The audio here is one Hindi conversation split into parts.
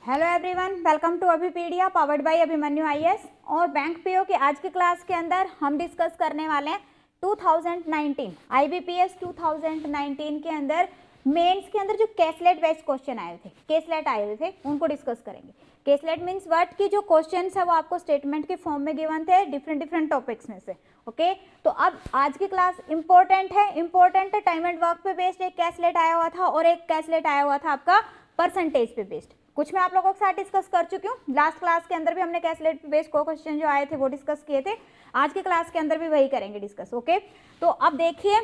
Hello everyone, welcome to Abhipedia powered by Abhimanyu IAS. और बैंक पीओ की आज की क्लास के अंदर हम डिस्कस करने वाले हैं 2019 आईबीपीएस 2019 के अंदर मेंस के अंदर जो केसलेट बेस्ड क्वेश्चन आए थे, केसलेट आए हुए थे, उनको डिस्कस करेंगे। केसलेट मीन्स व्हाट की जो क्वेश्चन है वो आपको स्टेटमेंट के फॉर्म में गिवन थे डिफरेंट टॉपिक्स में से। ओके, तो अब आज की क्लास इंपॉर्टेंट है। टाइम एंड वर्क पे बेस्ड एक केसलेट आया हुआ था और एक केसलेट आया हुआ था आपका परसेंटेज पे बेस्ड। कुछ मैं आप लोगों के साथ डिस्कस कर चुकी हूँ। लास्ट क्लास के अंदर भी हमने केसलेट पे बेस्ड क्वेश्चन जो आए थे वो डिस्कस किए थे। आज की क्लास के अंदर भी वही करेंगे डिस्कस। ओके, तो अब देखिए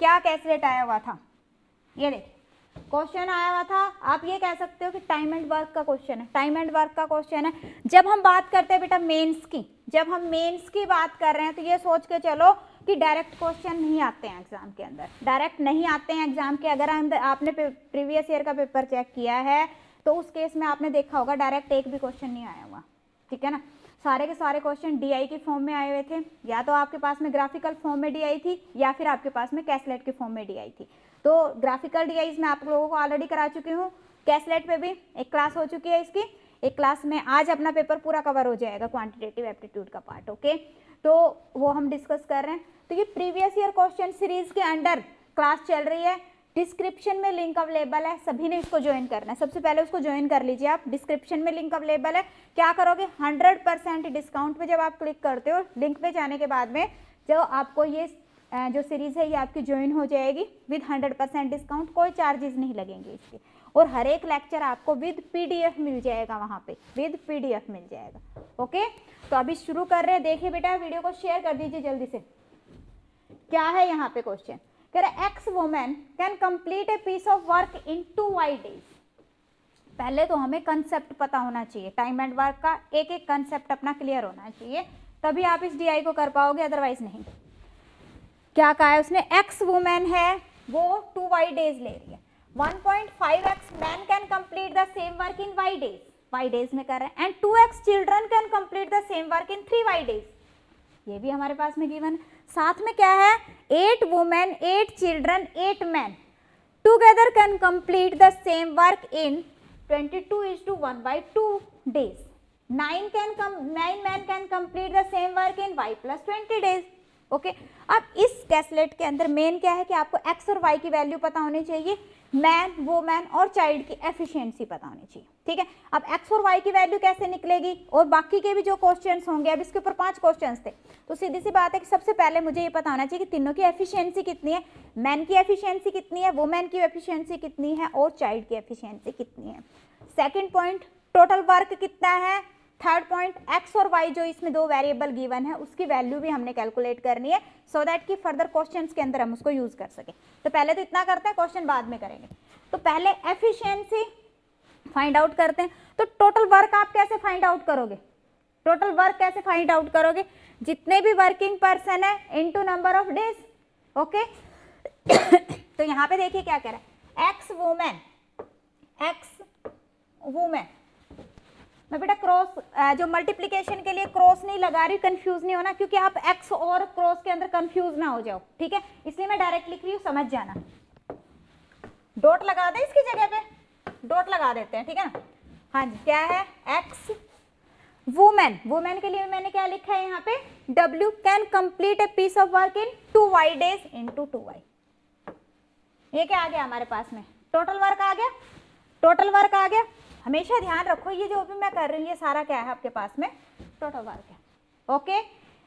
क्या केसलेट आया हुआ था। ये देखिए क्वेश्चन आया हुआ था, आप ये कह सकते हो कि टाइम एंड वर्क का क्वेश्चन है। टाइम एंड वर्क का क्वेश्चन है। जब हम बात करते हैं बेटा मेंस की, जब हम मेंस की बात कर रहे हैं तो ये सोच के चलो कि डायरेक्ट क्वेश्चन नहीं आते हैं एग्जाम के अंदर, डायरेक्ट नहीं आते हैं एग्जाम के। अगर आपने प्रीवियस ईयर का पेपर चेक किया है तो उस केस में आपने देखा होगा डायरेक्ट एक भी क्वेश्चन नहीं आया हुआ, ठीक है ना। सारे के सारे क्वेश्चन डीआई के फॉर्म में आए हुए थे, या तो आपके पास में ग्राफिकल फॉर्म में डीआई थी या फिर आपके पास में कैसलेट के फॉर्म में डीआई थी। तो ग्राफिकल डीआईज मैं आप लोगों को ऑलरेडी करा चुकी हूँ। कैसलेट पे भी एक क्लास हो चुकी है इसकी, एक क्लास में आज अपना पेपर पूरा कवर हो जाएगा, क्वांटिटेटिव एप्टीट्यूड का पार्ट। ओके, तो वो हम डिस्कस कर रहे हैं। तो ये प्रीवियस ईयर क्वेश्चन सीरीज के अंडर क्लास चल रही है। डिस्क्रिप्शन में लिंक अवेलेबल है, सभी ने इसको ज्वाइन करना है। सबसे पहले उसको ज्वाइन कर लीजिए आप। डिस्क्रिप्शन में लिंक अवेलेबल है। क्या करोगे, 100% डिस्काउंट पे जब आप क्लिक करते हो लिंक पे जाने के बाद में जो आपको ये जो सीरीज है ये आपकी ज्वाइन हो जाएगी विद 100% डिस्काउंट। कोई चार्जेस नहीं लगेंगे इसके, और हर एक लेक्चर आपको विद पीडीएफ मिल जाएगा, वहाँ पे विद पीडीएफ मिल जाएगा। ओके, तो अभी शुरू कर रहे हैं। देखिए बेटा वीडियो को शेयर कर दीजिए जल्दी से। क्या है यहाँ पे क्वेश्चन, कह रहे X women can complete a piece of work in 2 Y days. पहले तो हमें कंसेप्ट पता होना चाहिए, टाइम एंड वर्क का एक एक कंसेप्ट अपना क्लियर होना चाहिए, तभी आप इस डीआई को कर पाओगे, अदरवाइज नहीं। क्या कहा है उसने, एक्स वुमेन है वो 2 वाई डेज ले रही है। 1.5x man can complete the same work in Y days, Y days में कर रहे हैं। And 2x children can complete the same work in 3 Y days, ये भी हमारे पास में गिवन है। साथ में क्या है, 8 women 8 children 8 man together can complete the same work in 22:1/2 days. 9 man can complete the same work in y+20 days. Okay, अब इस कैसलेट के अंदर मेन क्या है कि आपको एक्स और वाई की वैल्यू पता होनी चाहिए, मैन वुमेन और चाइल्ड की एफिशिएंसी पता होनी चाहिए, ठीक है। अब एक्स और वाई की वैल्यू कैसे निकलेगी, और बाकी के भी जो क्वेश्चंस होंगे, अब इसके ऊपर 5 क्वेश्चंस थे, तो सीधी सी बात है कि सबसे पहले मुझे ये पता होना चाहिए कि तीनों की एफिशिएंसी कितनी है, मैन की एफिशिएंसी कितनी है, वुमेन की एफिशिएंसी कितनी है और चाइल्ड की एफिशिएंसी कितनी है। सेकेंड पॉइंट, टोटल वर्क कितना है। थर्ड पॉइंट, एक्स और वाई जो इसमें 2 वेरिएबल गिवन है उसकी वैल्यू भी हमने कैलकुलेट करनी है, सो दैट कि फर्दर क्वेश्चंस के अंदर हम उसको यूज कर सके। तो पहले तो इतना करते हैं, क्वेश्चन बाद में करेंगे। तो पहले एफिशिएंसी फाइंड आउट करते हैं। तो टोटल वर्क आप कैसे फाइंड आउट करोगे, टोटल वर्क कैसे फाइंड आउट करोगे, जितने भी वर्किंग पर्सन है into number of days. Okay, तो यहाँ पे देखिए क्या कह रहा है, एक्स वुमेन, मैं बेटा क्रॉस जो मल्टीप्लिकेशन के लिए क्रॉस नहीं लगा रही, कंफ्यूज नहीं होना, क्योंकि आप एक्स और क्रॉस के अंदर कंफ्यूज ना हो जाओ, ठीक है, इसलिए मैं डायरेक्ट लिख रही हूँ, समझ जाना। डॉट लगा दे, इसकी जगह पे डॉट लगा देते हैं, ठीक है ना। हाँ जी, क्या है, एक्स वुमेन, वुमेन के लिए मैंने क्या लिखा है यहाँ पे, W can complete a piece of work in 2 Y days into 2 Y. ये क्या आ गया हमारे पास में, टोटल वर्क आ गया, टोटल वर्क आ गया। हमेशा ध्यान रखो ये जो भी मैं कर रही हूँ ये सारा क्या है आपके पास में, टोटल वर्क है। Okay,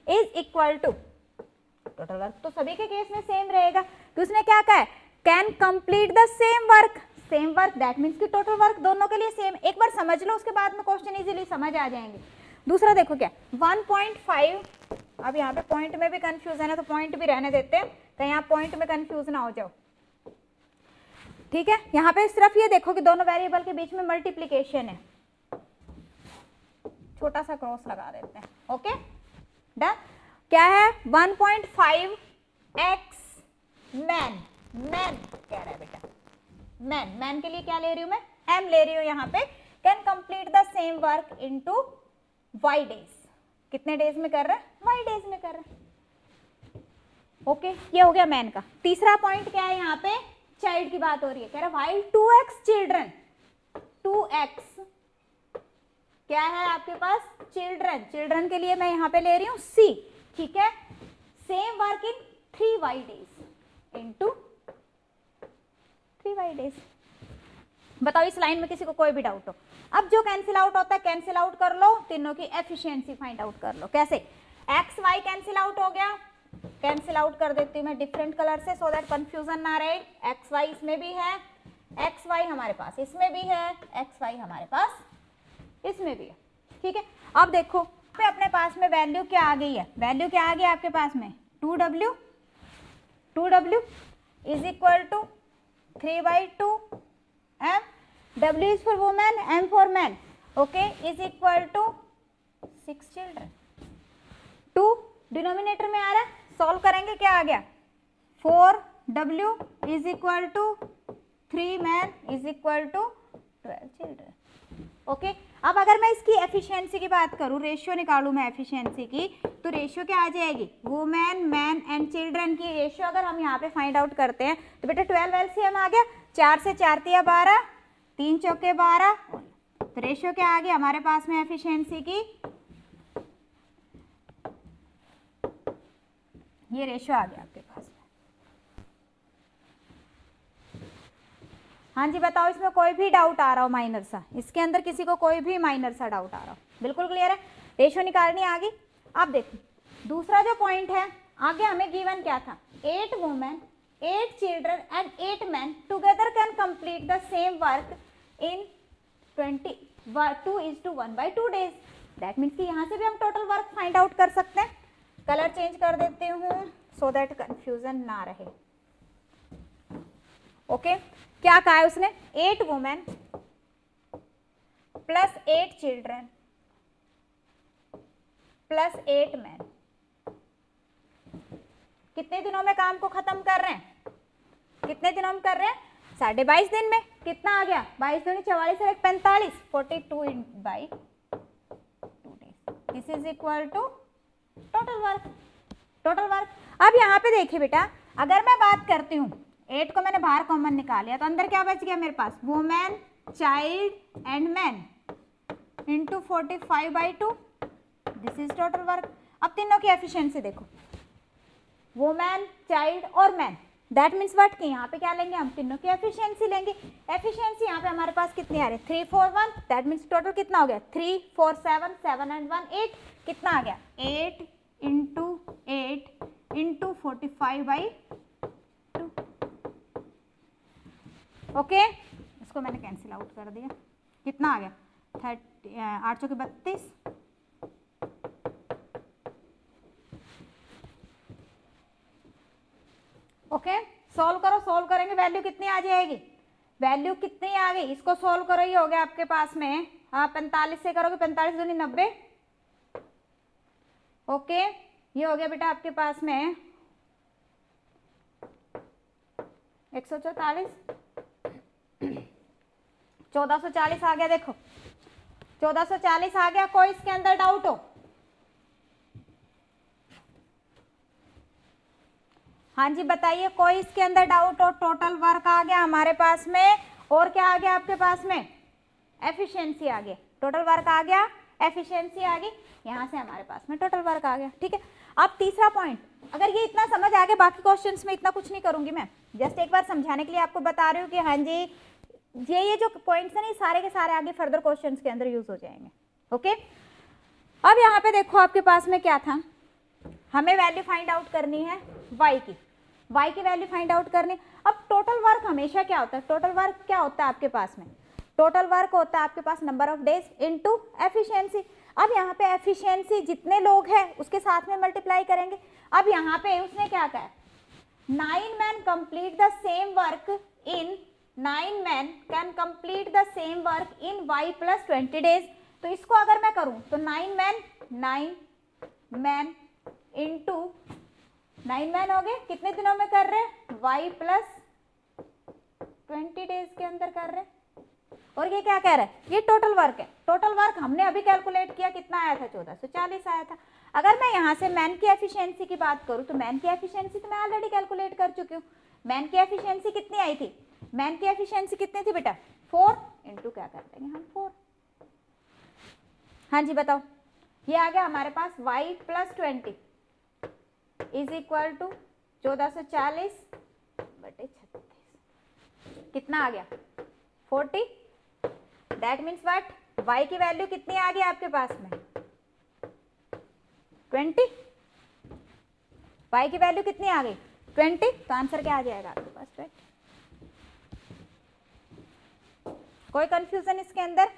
is equal to, total work तो सभी के केस में सेम रहेगा, तो उसने क्या कहा है, can complete the same work, same work that means कि टोटल वर्क दोनों के लिए सेम। एक बार समझ लो, उसके बाद में क्वेश्चन इजीली समझ आ जाएंगे। दूसरा देखो क्या, 1.5, अब यहाँ पे पॉइंट में भी कंफ्यूज है ना, तो पॉइंट भी रहने देते हैं, कहीं आप पॉइंट में कंफ्यूज ना हो जाओ, ठीक है। यहाँ पे सिर्फ ये देखो कि दोनों वेरिएबल के बीच में मल्टीप्लिकेशन है, छोटा सा क्रॉस लगा देते हैं। ओके डन, क्या है 1.5x मैन, मैन कह रहा है बेटा, मैन के लिए क्या ले रही हूं मैं, m ले रही हूं यहाँ पे, can complete the same work into y days, कितने डेज में कर रहा है, y डेज में कर रहा है। ओके, ये हो गया मैन का। तीसरा पॉइंट क्या है यहाँ पे, चाइल्ड की बात हो रही है, कह रहा है while 2x चिल्ड्रन 2x क्या है आपके पास, चिल्ड्रन, चिल्ड्रन के लिए मैं यहाँ पे ले रही हूँ c, ठीक है। सेम वर्क इन 3y days into 3y days. बताओ इस लाइन में किसी को कोई भी डाउट हो? अब जो कैंसिल आउट होता है कैंसिल आउट कर लो, तीनों की एफिशिएंसी फाइंड आउट कर लो। कैसे? एक्स वाई कैंसिल आउट हो गया, कैंसिल आउट कर देती हूँ मैं डिफरेंट कलर से सो दैट कंफ्यूजन ना रहे। एक्स वाई इसमें भी है, एक्स वाई हमारे पास इसमें भी है, एक्स वाई हमारे पास इसमें भी है, ठीक है। अब देखो पे अपने पास में वैल्यू क्या आ गई है, वैल्यू क्या आ गई आपके पास में 2w, 2w is equal to 3/2 m, w is for woman, m for man, okay, is equal to 6 children। 2 denominator में आ रहा है, सॉल्व करेंगे क्या आ गया 4w is equal to 3 man is equal to 12 children, okay. अब अगर मैं इसकी एफिशिएंसी की बात करूं, रेशियो निकालूं मैं एफिशिएंसी की, तो रेशियो क्या आ जाएगी, वुमेन मैन एंड चिल्ड्रन की रेशियो अगर हम यहाँ पे फाइंड आउट करते हैं तो बेटा 12 एलसीएम आ गया, 4 से 4 तिया 12, 3 चौके 12, तो रेशियो क्या आ गया हमारे पास में एफिशिएंसी की, ये रेशियो आ गया आपके पास में। हाँ जी बताओ, इसमें कोई भी डाउट आ रहा हो माइनर सा, इसके अंदर किसी को कोई भी माइनर सा डाउट आ रहा हो? बिल्कुल क्लियर है, रेशियो निकालनी आ गई। अब देखो दूसरा जो पॉइंट है आगे हमें गिवन क्या था, 8 women 8 children and 8 man together can complete the same work in 2:1/2 days. That means कि यहाँ से भी हम टोटल वर्क फाइंड आउट कर सकते हैं। कलर चेंज कर देती हूँ सो दैट कंफ्यूजन ना रहे, ओके। क्या कहा है उसने, 8 women plus 8 children plus 8 man कितने दिनों में काम को खत्म कर रहे हैं, कितने दिनों में कर रहे हैं, 22.5 दिन में। कितना आ गया, 22 दूनी 44 और 45, 42/2 days, this is equal to total work, total work. अब यहाँ पे देखिए बेटा, अगर मैं बात करती हूँ 8 को मैंने बाहर कॉमन निकाल लिया तो अंदर क्या बच गया मेरे पास, women child and man into 45/2, this is total work. अब तीनों की एफिशिएंसी देखो, वुमेन चाइल्ड और मैन, दैट मीन्स व्हाट कि यहाँ पे क्या लेंगे हम, तीनों की एफिशिएंसी लेंगे। एफिशिएंसी यहाँ पे हमारे पास कितनी आ रही है 3 4 1, दैट मीन्स टोटल कितना हो गया 3 4 7 7 एंड 1 8, कितना आ गया 8 इंटू 8 इंटू 45/2, ओके। इसको मैंने कैंसिल आउट कर दिया, कितना आ गया 8 चौके 32, ओके। सॉल्व करो, सॉल्व करेंगे वैल्यू कितनी आ जाएगी, वैल्यू कितनी आ गई, इसको सॉल्व करो, ये हो गया आपके पास में 45 से करोगे 45 दूनी 90, ओके। ये हो गया बेटा आपके पास में 144, 1440 आ गया। देखो 1440 आ गया, कोई इसके अंदर डाउट हो? हाँ जी बताइए, कोई इसके अंदर डाउट हो? टोटल वर्क आ गया हमारे पास में, और क्या आ गया आपके पास में, एफिशिएंसी आ गया। टोटल वर्क आ गया, एफिशिएंसी आ गई, यहाँ से हमारे पास में टोटल वर्क आ गया, ठीक है। अब तीसरा पॉइंट, अगर ये इतना समझ आ गया, बाकी क्वेश्चंस में इतना कुछ नहीं करूंगी मैं, जस्ट एक बार समझाने के लिए आपको बता रही हूँ कि हाँ जी ये जो पॉइंट्स है ना सारे के सारे आगे फर्दर क्वेश्चंस के अंदर यूज हो जाएंगे, ओके। अब यहाँ पे देखो आपके पास में क्या था, हमें वैल्यू फाइंड आउट करनी है y की वैल्यू फाइंड आउट करनी। अब टोटल वर्क हमेशा क्या होता है, टोटल वर्क क्या होता है आपके पास में, टोटल वर्क होता है आपके पास number of days into efficiency. अब यहाँ पे एफिशिएंसी जितने लोग हैं उसके साथ में मल्टीप्लाई करेंगे। अब यहाँ पे उसने क्या कहा, 9 men complete the same work in 9 men can complete the same work in y plus 20 days। तो इसको अगर मैं करूं तो 9 men इंटू 9 men हो गए, कितने दिनों में कर रहे हैं, y प्लस 20 डेज के अंदर कर रहे हैं। और ये क्या कह रहा है, ये टोटल वर्क है। टोटल वर्क हमने अभी कैलकुलेट किया, कितना आया था 1440 आया था। अगर मैं यहाँ से मैन की एफिशिएंसी की बात करूँ तो मैन की एफिशिएंसी तो मैं ऑलरेडी कैलकुलेट कर चुकी हूँ। मैन की एफिशिएंसी कितनी आई थी, मैन की एफिशिएंसी कितनी थी बेटा 4 इंटू क्या कर देंगे हम 4। हाँ जी बताओ, ये आ गया हमारे पास y plus 20 is equal to 1440/36। कितना आ गया 40। दैट मीन्स व्हाट, y की वैल्यू कितनी आ गई आपके पास में 20। y की वैल्यू कितनी आ गई 20, तो आंसर क्या आ जाएगा आपके पास 20। कोई कंफ्यूजन इसके अंदर?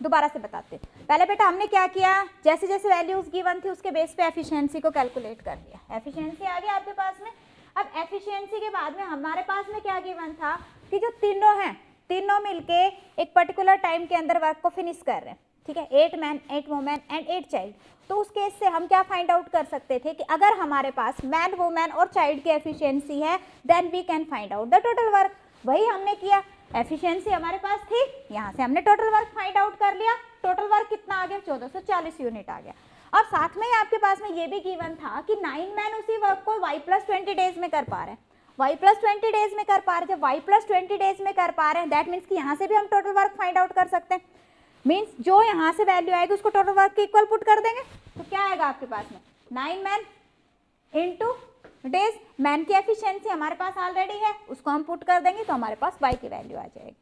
दोबारा से बताते हैं। पहले बेटा हमने क्या किया, जैसे जैसे वैल्यूज गिवन थी उसके बेस पे एफिशिएंसी को कैलकुलेट कर लिया। एफिशिएंसी आ गया आपके पास में। अब एफिशिएंसी के बाद में हमारे पास में क्या गिवन था कि जो तीनों हैं, तीनों मिलके एक पर्टिकुलर टाइम के अंदर वर्क को फिनिश कर रहे हैं, ठीक है, 8 मैन 8 वुमेन एंड 8 चाइल्ड। तो उस केस से हम क्या फाइंड आउट कर सकते थे कि अगर हमारे पास मैन वुमेन और चाइल्ड की एफिशिएंसी है then we can find out the total work. वही हमने किया, एफिशिएंसी हमारे पास थी, यहाँ से हमने टोटल वर्क फाइंड आउट कर लिया। टोटल वर्क कितना आ गया 1440 यूनिट आ गया। अब साथ में आपके पास में ये भी गिवन था कि 9 मैन उसी वर्क को y प्लस 20 डेज में कर पा रहे हैं, y प्लस 20 डेज में कर पा रहे थे, y प्लस 20 डेज में कर पा रहे हैं। दैट मीन्स कि यहाँ से भी हम टोटल वर्क फाइंड आउट कर सकते हैं। मीन्स जो यहाँ से वैल्यू आएगी उसको टोटल वर्क के इक्वल पुट कर देंगे, तो क्या आएगा आपके पास में 9 मैन इंटू डेज। मैन की एफिशिएंसी हमारे पास ऑलरेडी है, उसको हम पुट कर देंगे तो हमारे पास y की वैल्यू आ जाएगी।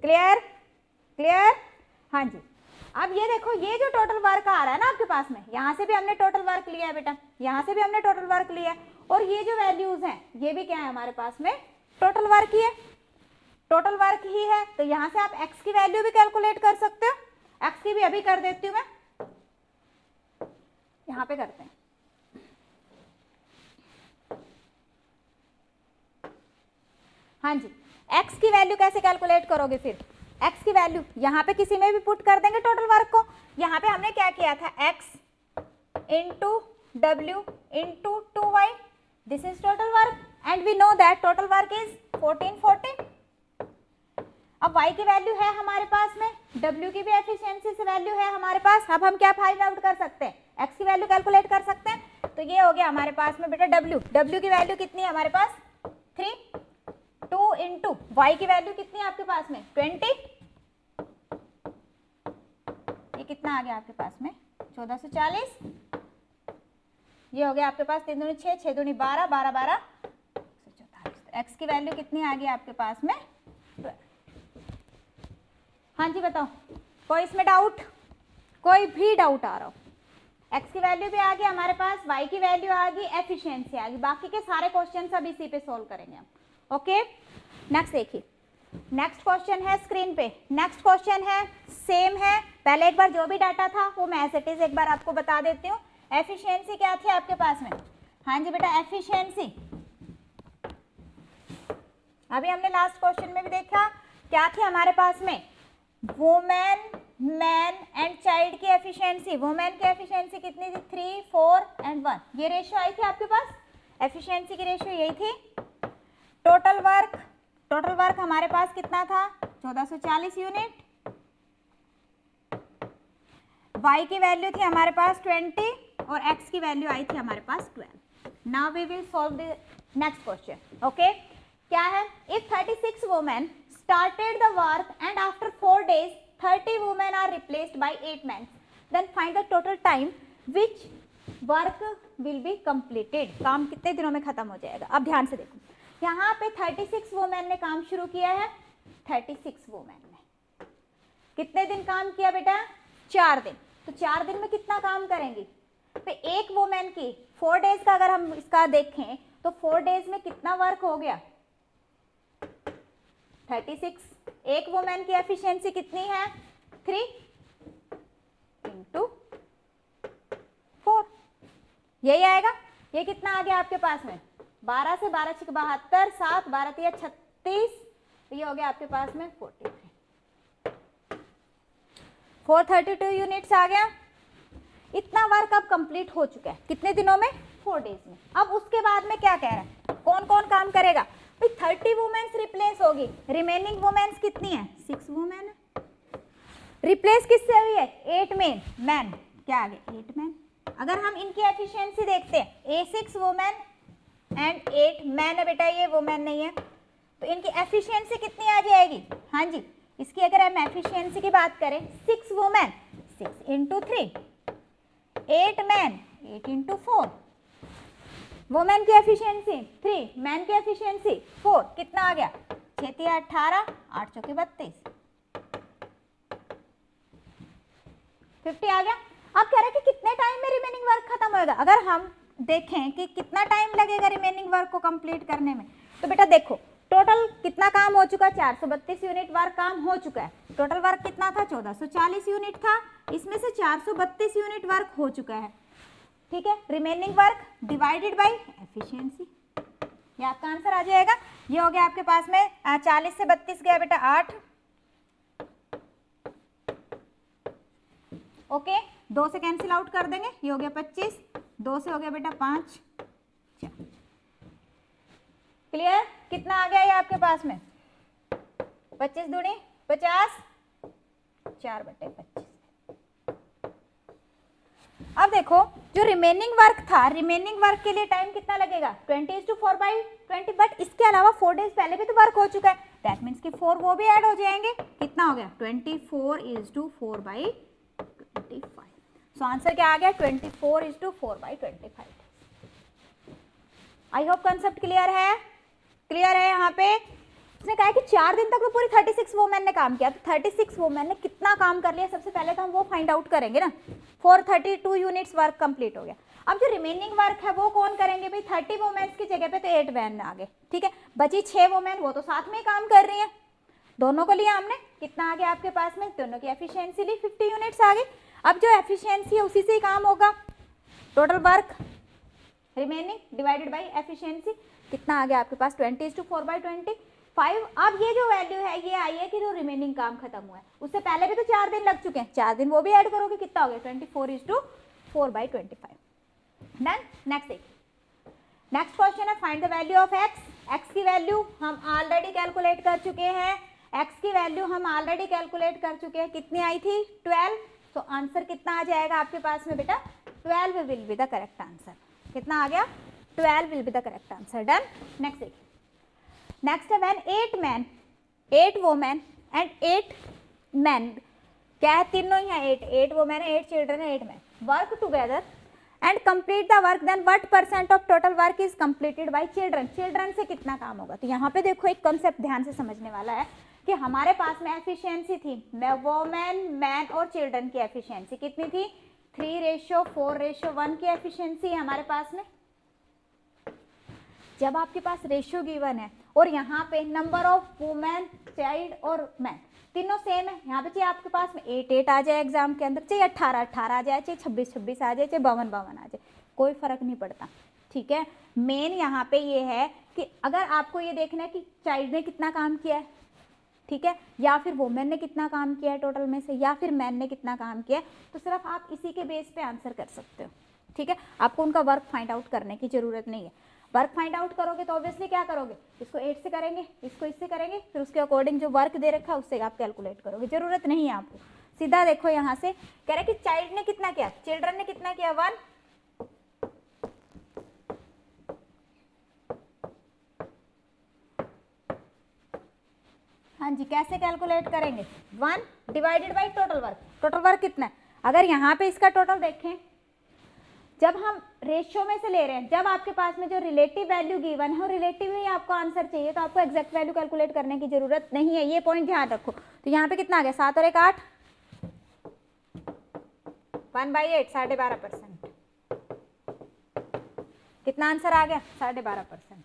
Clear clear? हाँ जी। अब ये देखो, ये जो टोटल वर्क आ रहा है ना आपके पास में, यहाँ से भी हमने टोटल वर्क लिया है बेटा, यहाँ से भी हमने टोटल वर्क लिया है, और ये जो वैल्यूज हैं ये भी क्या है हमारे पास में टोटल वर्क ही है, टोटल वर्क ही है। तो यहाँ से आप x की वैल्यू भी कैलकुलेट कर सकते हो। x की भी अभी कर देती हूँ मैं, यहाँ पे करते हैं। हाँ जी, x की वैल्यू कैसे कैलकुलेट करोगे फिर? x की वैल्यू यहाँ पे किसी में भी पुट कर देंगे टोटल वर्क को। यहाँ पे हमने क्या किया था, x into w into 2y, this is total work and we know that total work is 1440। अब y की वैल्यू है हमारे पास में, w की भी एफिशिएंसी से वैल्यू है हमारे पास। अब हम क्या फाइंड आउट कर सकते हैं, x की वैल्यू कैलकुलेट कर सकते हैं। तो ये हो गया हमारे पास में बेटा w की वैल्यू कितनी है हमारे पास 3, 2 इंटू y की वैल्यू कितनी है आपके पास में 20। ये कितना आ गया आपके पास में 1440। ये हो गया आपके पास 3 दूनी 6, 6 दूनी 12, 12 12 144। x की वैल्यू कितनी आ गई आपके पास में 12। हाँ जी बताओ, कोई इसमें डाउट? कोई भी डाउट आ रहा हो? x की वैल्यू भी आ गई हमारे पास, y की वैल्यू आ गई, एफिशिएंसी आ गई। बाकी के सारे क्वेश्चन सब इसी पे सोल्व करेंगे हम। ओके, नेक्स्ट देखिए, नेक्स्ट क्वेश्चन है स्क्रीन पे। नेक्स्ट क्वेश्चन है सेम है, पहले एक बार जो भी डाटा था वो मैं एज इट इज एक बार आपको बता देती हूँ। एफिशिएंसी क्या थी आपके पास में? हाँ जी बेटा, एफिशिएंसी अभी हमने लास्ट क्वेश्चन में भी देखा क्या थी हमारे पास में, वुमेन मैन एंड चाइल्ड की एफिशिएंसी। वुमेन की एफिशिएंसी कितनी थी 3, 4 एंड 1, ये रेशियो आई थी आपके पास। एफिशिएंसी की रेशियो यही थी। टोटल वर्क हमारे पास कितना था 1440 यूनिट। y की वैल्यू थी हमारे पास 20 और x की वैल्यू आई थी हमारे पास 12। Now we will solve the next question. Okay, क्या है, if 36 women started the work and after 4 days 30 women are replaced by 8 men, then find the total time which work will be completed। काम कितने दिनों में खत्म हो जाएगा? अब ध्यान से देखो, यहाँ पे 36 वुमेन ने काम शुरू किया है। 36 वुमेन ने कितने दिन काम किया बेटा? 4 दिन। तो 4 दिन में कितना काम करेंगी? तो एक वुमेन की 4 डेज का अगर हम इसका देखें तो 4 डेज में कितना वर्क हो गया 36। एक वुमेन की एफिशिएंसी कितनी है 3 इंटू 4, यही आएगा। ये कितना आ गया आपके पास में 12 से 12 6 72, 7 12 3 36, ये हो गया आपके पास में 43। 432 यूनिट्स आ गया। इतना वर्क अब कंप्लीट हो चुका है कितने दिनों में? 4 डेज में। अब उसके बाद में क्या कह रहा है, कौन कौन काम करेगा? 30 वुमेन्स रिप्लेस होगी। रिमेनिंग वुमेन्स कितनी है 6 वुमेन। रिप्लेस किससे हुई है 8 मैन। क्या आ गया 8 मैन। अगर हम इनकी एफिशिएंसी देखते हैं, A6 वुमेन एंड 8 मैन है बेटा, ये वुमेन नहीं है, तो इनकी एफिशिएंसी कितनी आ जाएगी? हाँ जी इसकी अगर हम एफिशिएंसी की बात करें, 6 women 6 into 3, 8 man 8 into 4, women की एफिशिएंसी 3, मैन की एफिशिएंसी 4, कितना आ गया 6 3 18, 8 चौके 32, 50 आ गया। अब कह रहे हैं कि कितने टाइम में रिमेनिंग वर्क खत्म होएगा। अगर हम देखें कि कितना टाइम लगेगा रिमेनिंग वर्क को कंप्लीट करने में, तो बेटा देखो टोटल कितना काम हो चुका है, 432 यूनिट वर्क काम हो चुका है। टोटल वर्क कितना था, 1440 यूनिट था, इसमें से 432 यूनिट वर्क हो चुका है, ठीक है। Remaining work divided by efficiency, ये आपका आंसर आ जाएगा। ये हो गया आपके पास में 40 से 32 गया बेटा 8, ओके 2 से कैंसिल आउट कर देंगे, ये हो गया 25, 2 से हो गया बेटा 5, क्लियर। कितना आ गया ये आपके पास में 25 दूनी 50, 4/25। अब देखो जो रिमेनिंग वर्क था, रिमेनिंग वर्क के लिए टाइम कितना लगेगा 20:4/20, बट इसके अलावा 4 डेज पहले भी तो वर्क हो चुका है, दैट मीन्स कि 4 वो भी ऐड हो जाएंगे, कितना हो गया 24:4/25। सो आंसर क्या आ गया 24:4/25। आई होप कंसेप्ट क्लियर है, क्लियर है। यहाँ पे उसने कहा कि 4 दिन तक तो पूरी 36 वुमेन ने काम किया, तो 36 वुमेन ने कितना काम कर लिया, सबसे पहले तो हम वो फाइंड आउट करेंगे ना। 432 यूनिट्स वर्क कंप्लीट हो गया। अब जो रिमेनिंग वर्क है वो कौन करेंगे भाई, 30 वुमेन्स की जगह पे तो 8 वैन आ गए, ठीक है। बची 6 वुमेन, वो तो साथ में ही काम कर रही है, दोनों को लिया हमने, कितना आ गया आपके पास में, दोनों की एफिशिएंसी ली 50 यूनिट्स आ गई। अब जो एफिशिएंसी है उसी से ही काम होगा, total work remaining divided by efficiency, कितना आ गया आपके पास 20:4/25। अब ये जो वैल्यू है ये आई है कि जो रिमेनिंग काम खत्म हुआ है, उससे पहले भी तो 4 दिन लग चुके हैं, 4 दिन वो भी ऐड करोगे, कितना हो गया 24:4/25। डन। नेक्स्ट देखिए, नेक्स्ट क्वेश्चन है find the value of x. X की वैल्यू हम ऑलरेडी कैलकुलेट कर चुके हैं, एक्स की वैल्यू हम ऑलरेडी कैलकुलेट कर चुके हैं, कितनी आई थी 12। तो आंसर कितना आ जाएगा आपके पास में बेटा 12 will be the correct answer, कितना आ गया 12 will be the correct answer. Done. Next देखिए, नेक्स्ट है when 8 man 8 women and 8 man, क्या है तीनों ही है 8 वुमेन है 8 चिल्ड्रन है 8 man, work together and complete the work, then what percent of total work is completed by children. Children से कितना काम होगा, तो यहाँ पे देखो एक कंसेप्ट ध्यान से समझने वाला है कि हमारे पास में एफिशिएंसी थी वुमेन मैन और चिल्ड्रन की एफिशिएंसी कितनी थी 3:4:1 की एफिशिएंसी है हमारे पास में। जब आपके पास रेशियो गिवन है और यहाँ पे नंबर ऑफ वुमेन चाइल्ड और मैन तीनों सेम है, यहाँ पे चाहे आपके पास में 8 आ जाए एग्जाम के अंदर, चाहे 18 आ जाए, चाहे 26 आ जाए, चाहे 52 आ जाए, कोई फर्क नहीं पड़ता, ठीक है। मेन यहाँ पे ये है कि अगर आपको ये देखना है कि चाइल्ड ने कितना काम किया है, ठीक है, या फिर वुमेन ने कितना काम किया है टोटल में से, या फिर मैन ने कितना काम किया है, तो सिर्फ आप इसी के बेस पे आंसर कर सकते हो, ठीक है। आपको उनका वर्क फाइंड आउट करने की जरूरत नहीं है। वर्क फाइंड आउट करोगे तो ऑब्वियसली क्या करोगे, इसको 8 से करेंगे, इसको इससे करेंगे, फिर उसके अकॉर्डिंग जो वर्क दे रखा है उससे आप कैलकुलेट करोगे, जरूरत नहीं है आपको। सीधा देखो यहाँ से कह रहे कि चाइल्ड ने कितना किया, चिल्ड्रन ने कितना किया 1, हाँ जी, कैसे कैलकुलेट करेंगे 1 divided by total work. Total work कितना है, अगर यहाँ पे इसका टोटल देखें, जब हम रेशियो में से ले रहे हैं, जब आपके पास में जो रिलेटिव वैल्यू गिवन है और रिलेटिव ही आपको आंसर चाहिए, तो आपको एग्जैक्ट वैल्यू कैलकुलेट करने की जरूरत नहीं है, ये पॉइंट ध्यान रखो। तो यहाँ पे कितना आ गया 7 और 1 8, 1/8 12.5%, कितना आंसर आ गया 12.5%,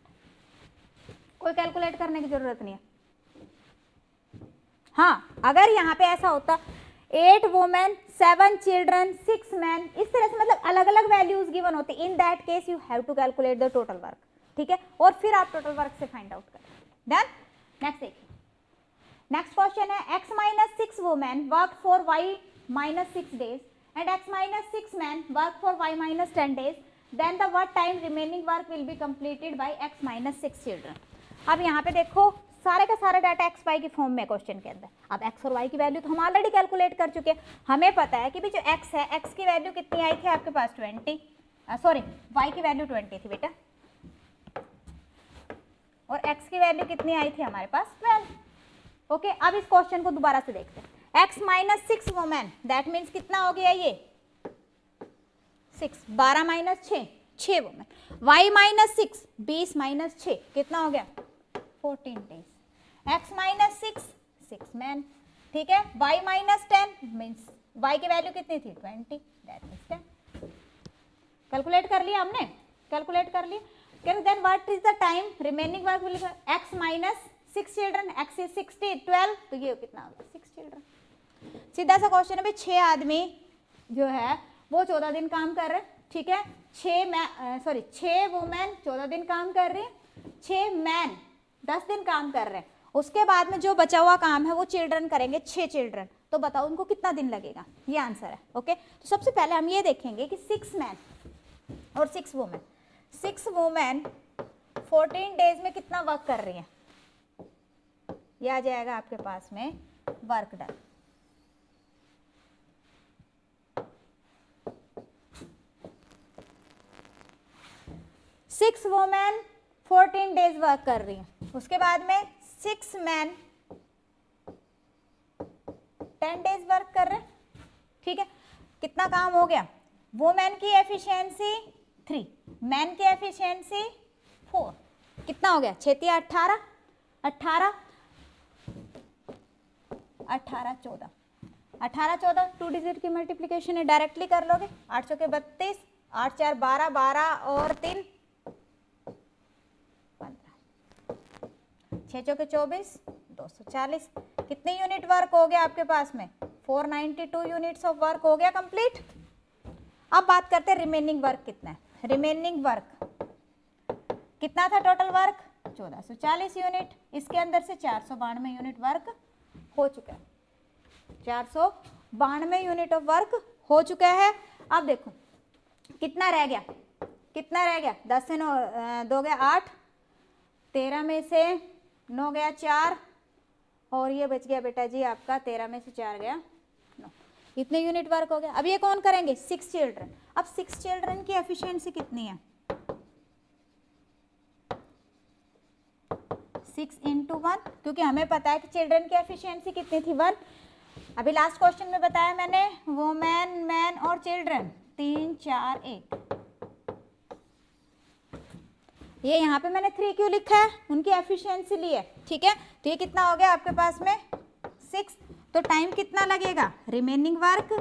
कोई कैलकुलेट करने की जरूरत नहीं है। हाँ, अगर यहाँ पे ऐसा होता 8 वुमेन 7 चिल्ड्रन 6 मैन, इस तरह से मतलब अलग अलग वैल्यूज गिवन होती, in that case you have to calculate the total work, ठीक है, और फिर आप टोटल वर्क से फाइंड आउट करें। डन। नेक्स्ट देखिए, नेक्स्ट क्वेश्चन है x - 6 women work for y - 6 days and x - 6 man work for y - 10 days, then the what time remaining work will be completed by x - 6 children. अब यहाँ पे देखो सारे का सारा डाटा एक्स वाई की फॉर्म में क्वेश्चन के अंदर। अब एक्स और वाई की वैल्यू तो हम ऑलरेडी कैलकुलेट कर चुके हैं, हमें पता है कि भी जो एक्स है, एक्स की वैल्यू कितनी आई थी आपके पास 20, सॉरी वाई की वैल्यू 20 थी बेटा, और एक्स की वैल्यू कितनी आई थी हमारे पास 12, ओके, अब इस क्वेश्चन को दोबारा से देखते हैं। x minus 6 women, that means कितना हो गया ये 6, 12 minus 6, 6 women. y minus 6, 20 minus 6, कितना हो गया 14 डेज। x माइनस 6, 6 मैन, ठीक है। y माइनस 10 मीन्स y की वैल्यू कितनी थी 20, दैट मीन्स 10। कैलकुलेट कर लिया हमने, कैलकुलेट कर लिया। Then what is the time remaining work will x minus 6 children, x is 60, 12, तो ये कितना हो गया 6 चिल्ड्रन। सीधा सा क्वेश्चन है भाई, 6 आदमी जो है वो 14 दिन काम कर रहे हैं, ठीक है। 6 वुमेन 14 दिन काम कर रही है, 6 मैन 10 दिन काम कर रहे हैं। उसके बाद में जो बचा हुआ काम है वो चिल्ड्रन करेंगे, 6 चिल्ड्रन। तो बताओ उनको कितना दिन लगेगा, ये आंसर है। ओके, तो सबसे पहले हम ये देखेंगे कि 6 मैन और 6 वुमेन, 6 वुमेन 14 डेज में कितना वर्क कर रही है, ये आ जाएगा आपके पास में work done. Six women 14 days work कर रही है, उसके बाद में 6 मैन 10 डेज वर्क कर रहे हैं, ठीक है। कितना काम हो गया, वुमेन की एफिशिएंसी 3, मैन की एफिशिएंसी 4, कितना हो गया 6 18 18 18 14 18 14, 2 डिजिट की मल्टीप्लिकेशन है, डायरेक्टली कर लोगे। 8 चौके 32, 8 4 12, 12 और 3 15, 6 चौके 24, 240। कितने यूनिट वर्क हो गया आपके पास में 492 यूनिट्स ऑफ वर्क हो गया कंप्लीट। अब बात करते हैं रिमेनिंग वर्क कितना है। रिमेनिंग वर्क कितना था टोटल वर्क 1440 यूनिट, इसके अंदर से 492 यूनिट वर्क हो चुका है, 492 यूनिट ऑफ वर्क हो चुका है। अब देखो कितना रह गया, कितना रह गया, 10 से 9 2 गया 8, 13 में से 9 गया 4, और ये बच गया बेटा जी आपका 13 में से 4 गया 9, इतने यूनिट वर्क हो गया। अब ये कौन करेंगे 6 चिल्ड्रन। अब 6 चिल्ड्रन की एफिशिएंसी कितनी है 6 × 1, क्योंकि हमें पता है कि चिल्ड्रन की एफिशिएंसी कितनी थी 1। अभी लास्ट क्वेश्चन में बताया मैंने वुमेन मैन और चिल्ड्रन 3 4 1, ये यहाँ पे मैंने 3 क्यों लिखा है, उनकी एफिशिएंसी ली है, ठीक है। तो ये कितना हो गया आपके पास में 6। तो टाइम कितना लगेगा, remaining work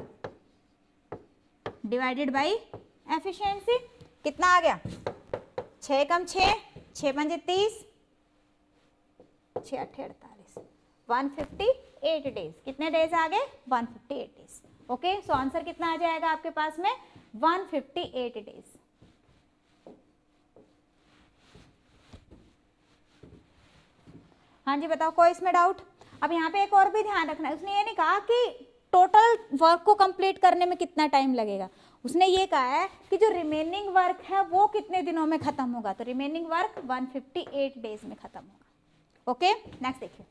divided by efficiency, कितना आ गया 6 कम 6, 6 पंजे 30, 6 8 48, 158 डेज। कितने डेज आ गए 158 डेज। ओके, सो आंसर कितना आ जाएगा आपके पास में 158 डेज। हाँ जी बताओ, कोई इसमें डाउट। अब यहाँ पे एक और भी ध्यान रखना है, उसने ये नहीं कहा कि टोटल वर्क को कंप्लीट करने में कितना टाइम लगेगा, उसने ये कहा है कि जो रिमेनिंग वर्क है वो कितने दिनों में खत्म होगा। तो रिमेनिंग वर्क 158 डेज में खत्म होगा। ओके, नेक्स्ट देखिए,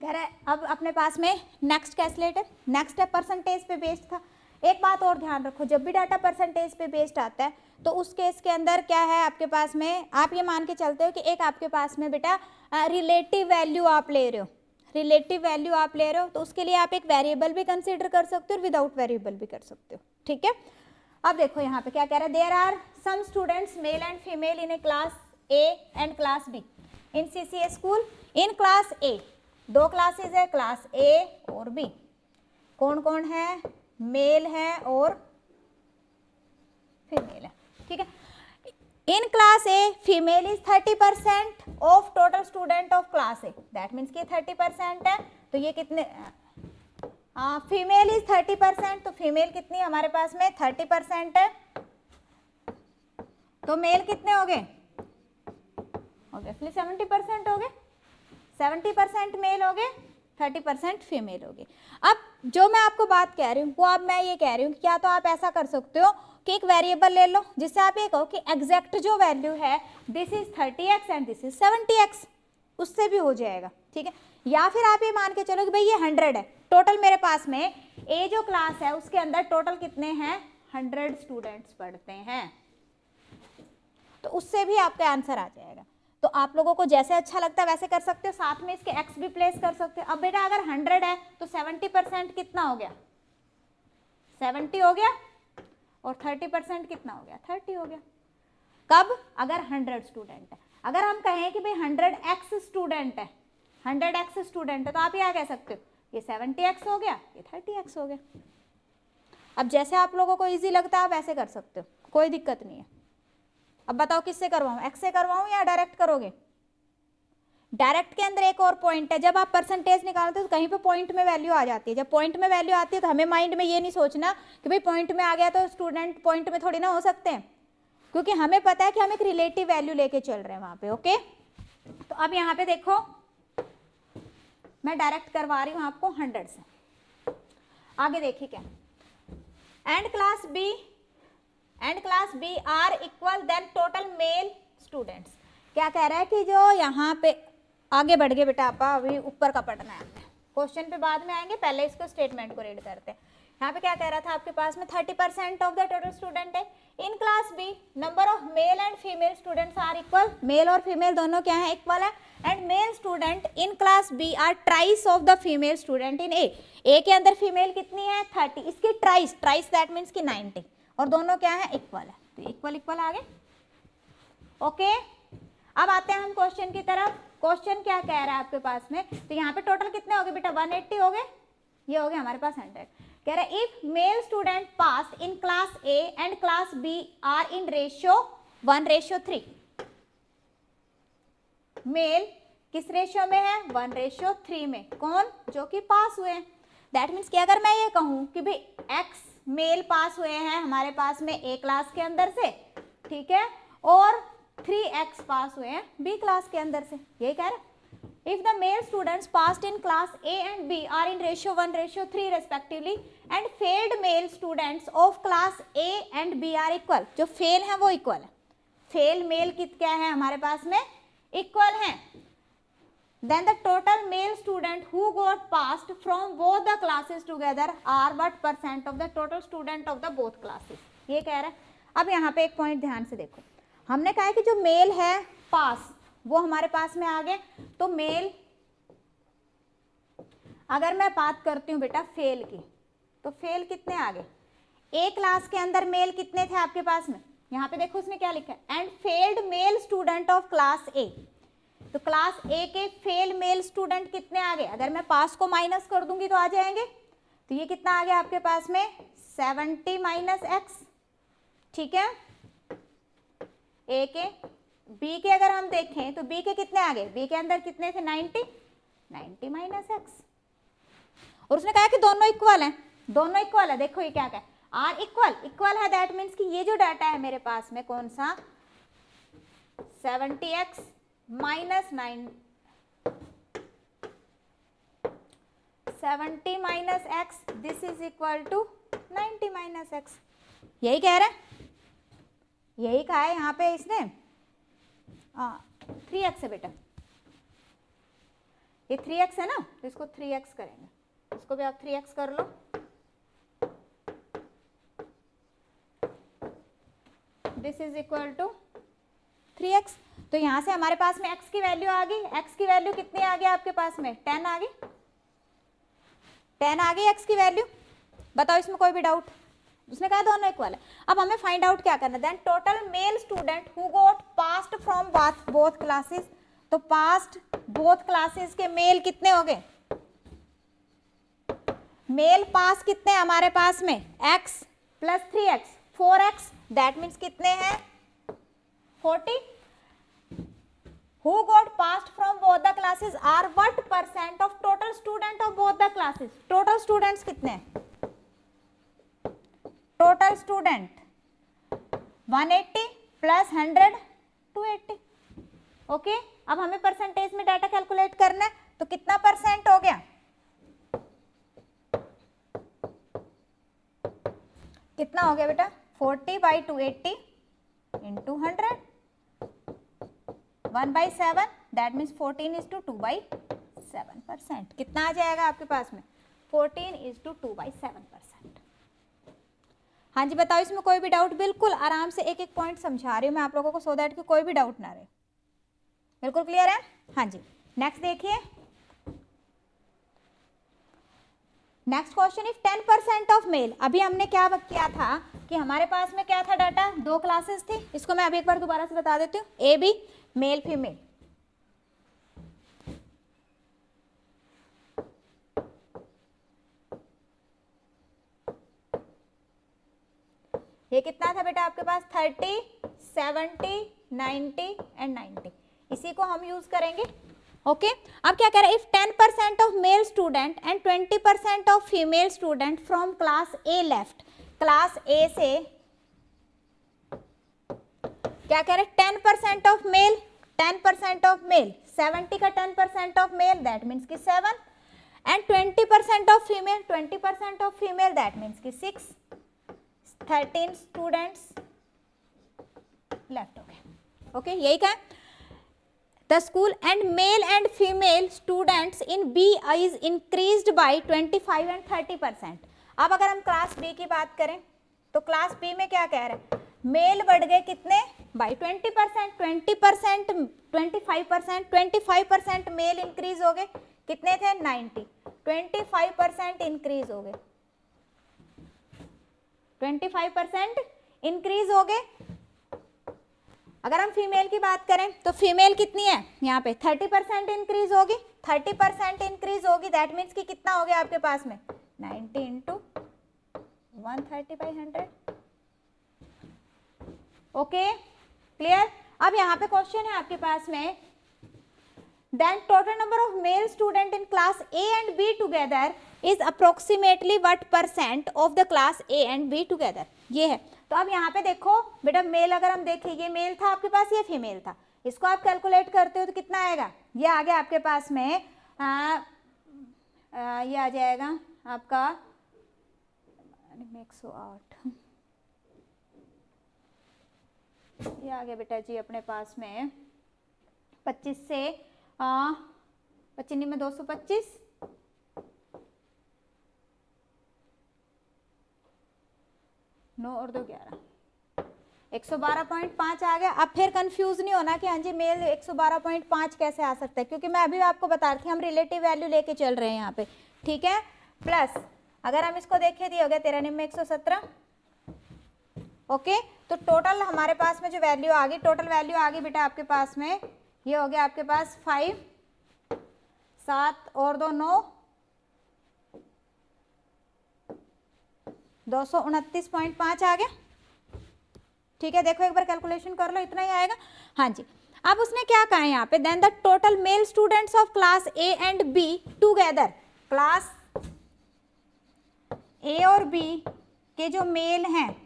कह रहा है अब अपने पास में नेक्स्ट कैलकुलेट है, नेक्स्ट है परसेंटेज पे बेस्ड था। एक बात और ध्यान रखो, जब भी डाटा परसेंटेज पे बेस्ड आता है तो उस केस के अंदर क्या है आपके पास में, आप ये मान के चलते हो कि एक आपके पास में बेटा रिलेटिव वैल्यू आप ले रहे हो, रिलेटिव वैल्यू आप ले रहे हो, तो उसके लिए आप एक वेरिएबल भी कंसीडर कर सकते हो और विदाउट वेरिएबल भी कर सकते हो, ठीक है। अब देखो यहाँ पे क्या कह रहा है, there are some students male and female in a class A and class B in CCA school. In class A 2 classes है, क्लास ए और बी। कौन कौन है, मेल है और फीमेल है, ठीक है। In class a female is 30% of total student of class A, that means कि 30% है, तो ये कितने, फीमेल इज 30%, तो फीमेल कितनी हमारे पास में 30% है, तो मेल कितने हो गए, ऑब्वियसली 70% हो गए, 70% मेल हो गए, 30% फीमेल हो गए। अब जो मैं आपको बात कह रही हूँ वो अब मैं ये कह रही हूँ कि क्या तो आप ऐसा कर सकते हो कि एक वेरिएबल ले लो जिससे आप ये कहो कि एग्जैक्ट जो वैल्यू है this is 30x and this is 70x, उससे भी हो जाएगा, ठीक है। या फिर आप ये मान के चलो कि भाई ये 100 है, टोटल मेरे पास में ए जो क्लास है उसके अंदर टोटल कितने हैं 100 स्टूडेंट्स पढ़ते हैं, तो उससे भी आपका आंसर आ जाएगा। तो आप लोगों को जैसे अच्छा लगता है वैसे कर सकते हो, साथ में इसके x भी प्लेस कर सकते हो। अब बेटा अगर 100 है तो 70% कितना हो गया, 70 हो गया, और 30% कितना हो गया, 30 हो गया। कब, अगर 100 स्टूडेंट है। अगर हम कहें कि भाई 100x स्टूडेंट है, 100x स्टूडेंट है, तो आप यहाँ कह सकते हो ये 70x हो गया, ये 30x हो गया। अब जैसे आप लोगों को इजी लगता है आप ऐसे कर सकते हो, कोई दिक्कत नहीं है। अब बताओ किससे करवाऊं, x से करवाऊं या डायरेक्ट करोगे? डायरेक्ट के अंदर एक और पॉइंट है, जब आप परसेंटेज निकालते हो तो कहीं पे पॉइंट में वैल्यू आ जाती है। जब पॉइंट में वैल्यू आती है तो हमें माइंड में ये नहीं सोचना कि भाई पॉइंट में आ गया तो स्टूडेंट पॉइंट में थोड़ी ना हो सकते हैं, क्योंकि हमें पता है कि हम एक रिलेटिव वैल्यू लेके चल रहे हैं वहां पे। ओके, तो अब यहाँ पे देखो मैं डायरेक्ट करवा रही हूँ आपको 100 से। आगे देखिए क्या, and class B are equal then total male students. क्या कह रहा है कि जो यहाँ पे आगे बढ़ गए बेटा, आपा अभी ऊपर का पढ़ना है, क्वेश्चन पे बाद में आएंगे, पहले इसको स्टेटमेंट को रीड करते हैं। यहाँ पे क्या कह रहा था आपके पास में 30% ऑफ द टोटल स्टूडेंट है। In class B number of male and female students are equal, male और फीमेल दोनों क्या है, इक्वल है। And male student in class B are thrice of the female student in A के अंदर फीमेल कितनी है 30, इसकी ट्राइस दैट मीन्स की 90, और दोनों क्या है, इक्वल है, तो इक्वल इक्वल आ गए। ओके, अब आते हैं हम क्वेश्चन की तरफ। क्वेश्चन क्या कह रहा है आपके पास में, तो यहाँ पे टोटल कितने हो गए बेटा, 180 हो गए, ये हो गया हमारे पास 100। कह रहा है if male student pass in class A and class B are in ratio 1:3, male किस रेशियो में है, 1:3 में, कौन, जो कि पास हुए हैं। दैट मीन्स कि अगर मैं ये कहूँ कि भाई x मेल पास हुए हैं हमारे पास में ए क्लास के अंदर से, ठीक है, और 3x पास हुए हैं बी क्लास के अंदर से, यही कह रहा है। If the male students passed in class A and B are in ratio 1:3 respectively and failed male students of class A and B are equal, जो फेल है वो इक्वल है, फेल मेल कित क्या है हमारे पास में, इक्वल है। Then the total male student who got passed from both the classes together are what percent of the total student of the both classes, ये कह रहा है। अब यहाँ पे एक पॉइंट ध्यान से देखो, हमने कहा है कि जो मेल है पास वो हमारे पास में आ गए, तो मेल, अगर मैं बात करती हूँ बेटा फेल की, तो फेल कितने आ गए, ए क्लास के अंदर मेल कितने थे आपके पास में, यहाँ पे देखो उसने क्या लिखा है, and failed male student of class ए, तो क्लास ए के फेल मेल स्टूडेंट कितने आ गए, अगर मैं पास को माइनस कर दूंगी तो आ जाएंगे, तो ये कितना आ गया आपके पास में 70 - x, ठीक है। ए के, बी के अगर हम देखें तो बी के कितने आ गए, बी के अंदर कितने थे 90 - x, और उसने कहा कि दोनों इक्वल हैं, दोनों इक्वल है। देखो ये क्या कहा, आर इक्वल है, दैट मीन्स कि ये जो डाटा है मेरे पास में कौन सा 70x - 9 70 - x, this is equal to 90 - x, यही कह रहा है, यही कहा है यहाँ पे इसने। 3x है बेटा, ये 3x है ना, तो इसको 3x करेंगे, इसको भी आप 3x कर लो, this is equal to 3x। तो यहां से हमारे पास में x की वैल्यू आ गई, x की वैल्यू कितनी आ गई आपके पास में 10 आ गई, 10 आ गई x की वैल्यू। बताओ इसमें कोई भी डाउट, उसने कहा दोनों इक्वल है। अब हमें फाइंड आउट क्या करना है, then total male student who got passed from both classes, तो पास्ड बोथ क्लासेस के मेल कितने हो गए, मेल पास कितने हमारे पास में x + 3x 4x, that means कितने हैं 40। Who got passed from both the classes are what percent of total student of both the classes, total students कितने हैं, टोटल स्टूडेंट 180 + 100 280। ओके, अब हमें परसेंटेज में डाटा कैलकुलेट करना है, तो कितना परसेंट हो गया, कितना हो गया बेटा 40/280 × 100 1/7, दैट मीन्स 14:2/7%, कितना आ जाएगा आपके पास में 14:2/7%। हाँ जी बताओ इसमें कोई भी डाउट, बिल्कुल आराम से एक एक पॉइंट समझा रही हूँ मैं आप लोगों को, सो दैट कि कोई भी डाउट ना रहे, बिल्कुल क्लियर है? हाँ जी। नेक्स्ट देखिए, next question, if 10% of male, अभी हमने क्या किया था कि हमारे पास में क्या था डाटा, 2 क्लासेस थी, इसको मैं अभी एक बार दोबारा से बता देती हूँ, ए बी, मेल फीमेल। ये कितना था बेटा आपके पास, 30, 70, 90 एंड 90, इसी को हम यूज करेंगे। ओके अब क्या कह रहे हैं, if 10% of male student and 20% of female student from class A left, class ए से क्या कह रहे हैं, 10% ऑफ मेल, 10% ऑफ मेल, 70 का 10% ऑफ मेल दैट मीन्स कि 7 and 20% of female, 20% of female that means कि 6, 13 स्टूडेंट्स लेफ्ट हो गए। ओके यही का the school and male and female students in B is increased by 25 and 30%। अब अगर हम क्लास बी की बात करें तो क्लास बी में क्या कह रहे हैं, मेल बढ़ गए कितने, बाय 20%, 20%, 25%, 25% मेल इंक्रीज हो गए, कितने थे 90, 25% इंक्रीज हो गए, 25% इंक्रीज हो गए। अगर हम फीमेल की बात करें तो फीमेल कितनी है यहाँ पे, 30% इंक्रीज होगी, 30% इंक्रीज होगी दैट मीन्स कि कितना हो गया आपके पास में, 90 इंटू 130/100। Okay clear? अब यहाँ पे क्वेश्चन है आपके पास में, then total number of male student in class A and B together is approximately what percent of the class A and B together, ये है। तो अब यहाँ पे देखो बेटा, मेल अगर हम देखें, ये मेल था आपके पास, ये फीमेल था, इसको आप कैलकुलेट करते हो तो कितना आएगा, ये आ गया आपके पास में ये आ जाएगा आपका 108, ये आ गया बेटा जी अपने पास में 25 से 25 में 225, 9 और 2 11, 112.5 आ गया। अब फिर कंफ्यूज नहीं होना कि हाँ जी मेल 112.5 कैसे आ सकता है, क्योंकि मैं अभी आपको बता रही थी हम रिलेटिव वैल्यू लेके चल रहे हैं यहाँ पे, ठीक है। प्लस अगर हम इसको देखें, दिए हो गया 13 में 117। ओके तो टोटल हमारे पास में जो वैल्यू आ गई, टोटल वैल्यू आ गई बेटा आपके पास में, ये हो गया आपके पास 5, 7 और 2 9, 229.5 आ गया, ठीक है। देखो एक बार कैलकुलेशन कर लो, इतना ही आएगा। हाँ जी अब उसने क्या कहा है यहाँ पे, then the total male students of class A and B together, class A और बी के जो मेल हैं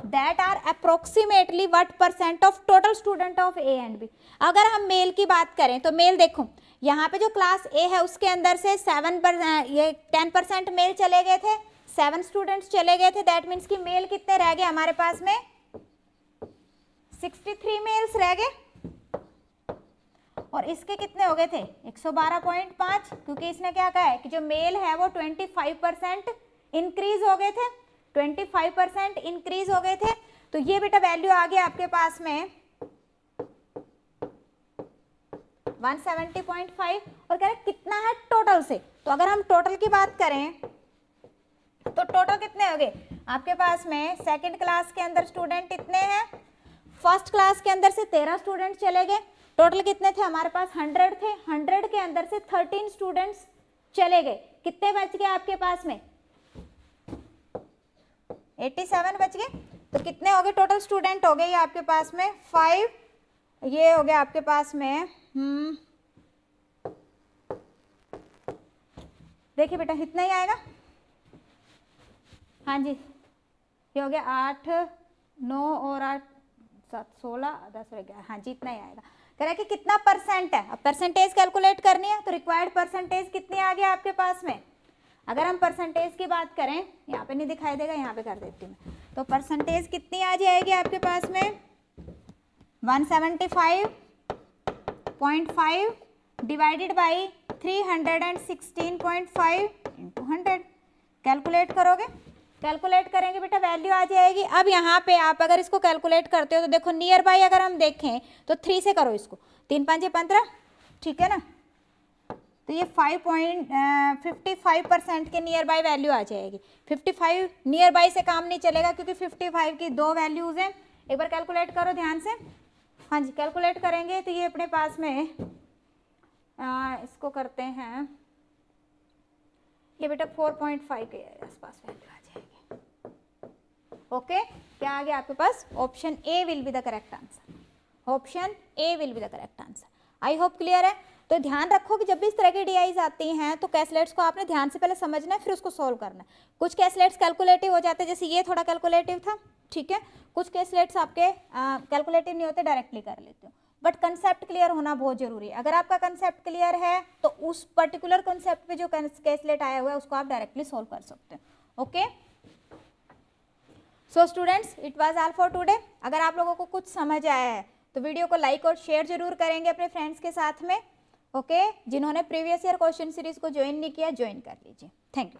that are approximately what percent of total student of A and B. अगर हम मेल की बात करें तो मेल देखो यहाँ पे जो क्लास ए है उसके अंदर से 10% मेल चले गए थे, 7 स्टूडेंट्स चले गए थे, दैट मीन्स कि मेल कितने रह गए हमारे पास में, 63 मेल्स रह गए। और इसके कितने हो गए थे, 112.5, क्योंकि इसने क्या कहा है कि जो मेल है वो 25% इंक्रीज हो गए थे, 25% इंक्रीज हो गए थे। तो ये बेटा वैल्यू आ गया आपके पास में 170.5। और कह रहे कितना है टोटल से, तो अगर हम टोटल की बात करें तो टोटल कितने हो गए आपके पास में, सेकंड क्लास के अंदर स्टूडेंट इतने हैं, फर्स्ट क्लास के अंदर से 13 स्टूडेंट चले गए, टोटल कितने थे हमारे पास 100 थे, 100 के अंदर से 13 स्टूडेंट्स चले गए, कितने बच गए आपके पास में, 87 बच गए। तो कितने हो गए टोटल स्टूडेंट हो गए ये आपके पास में 5, ये हो गया आपके पास में देखिए बेटा इतना ही आएगा। हाँ जी ये हो गया 8, 9 और 8, 7, 16, 10 रह गया, हाँ जी इतना ही आएगा। कह रहा है कि कितना परसेंट है, अब परसेंटेज कैलकुलेट करनी है तो रिक्वायर्ड परसेंटेज कितनी आ गया आपके पास में। अगर हम परसेंटेज की बात करें, यहाँ पे नहीं दिखाई देगा, यहाँ पे कर देती हूँ मैं, तो परसेंटेज कितनी आ जाएगी आपके पास में 175.5 डिवाइडेड बाई 316.5 इंटू 100, कैलकुलेट करोगे कैलकुलेट करेंगे बेटा वैल्यू आ जाएगी। अब यहाँ पे आप अगर इसको कैलकुलेट करते हो तो देखो नियर बाई अगर हम देखें तो 3 से करो इसको, 3 5 15, ठीक है ना, तो ये 5.55% के नियर बाई वैल्यू आ जाएगी। 55 नियर बाई से काम नहीं चलेगा क्योंकि 55 की 2 वैल्यूज हैं। एक बार कैलकुलेट करो ध्यान से। हाँ जी, कैलकुलेट करेंगे तो ये अपने पास में इसको करते हैं, ये बेटा 4.5 के आसपास वैल्यू आ जाएगी। ओके, क्या आ गया आपके पास? Option A will be the correct answer. Option A will be the correct answer. I hope clear है। तो ध्यान रखो कि जब भी इस तरह की डीआईज आती हैं तो कैलकुलेट्स को आपने ध्यान से पहले समझना है, फिर उसको सॉल्व करना है। कुछ कैलकुलेट्स कैलकुलेटिव हो जाते हैं, जैसे ये थोड़ा कैलकुलेटिव था, ठीक है। कुछ कैलकुलेट्स आपके कैलकुलेटिव नहीं होते, डायरेक्टली कर लेते हो, बट कंसेप्ट क्लियर होना बहुत जरूरी है। अगर आपका कंसेप्ट क्लियर है तो उस पर्टिकुलर कंसेप्ट पे जो कैलकुलेट आया हुआ है उसको आप डायरेक्टली सॉल्व कर सकते हो। Okay, so students, it was all for today. अगर आप लोगों को कुछ समझ आया है तो वीडियो को लाइक और शेयर जरूर करेंगे अपने फ्रेंड्स के साथ में। ओके, जिन्होंने प्रीवियस ईयर क्वेश्चन सीरीज को ज्वाइन नहीं किया, ज्वाइन कर लीजिए। Thank you.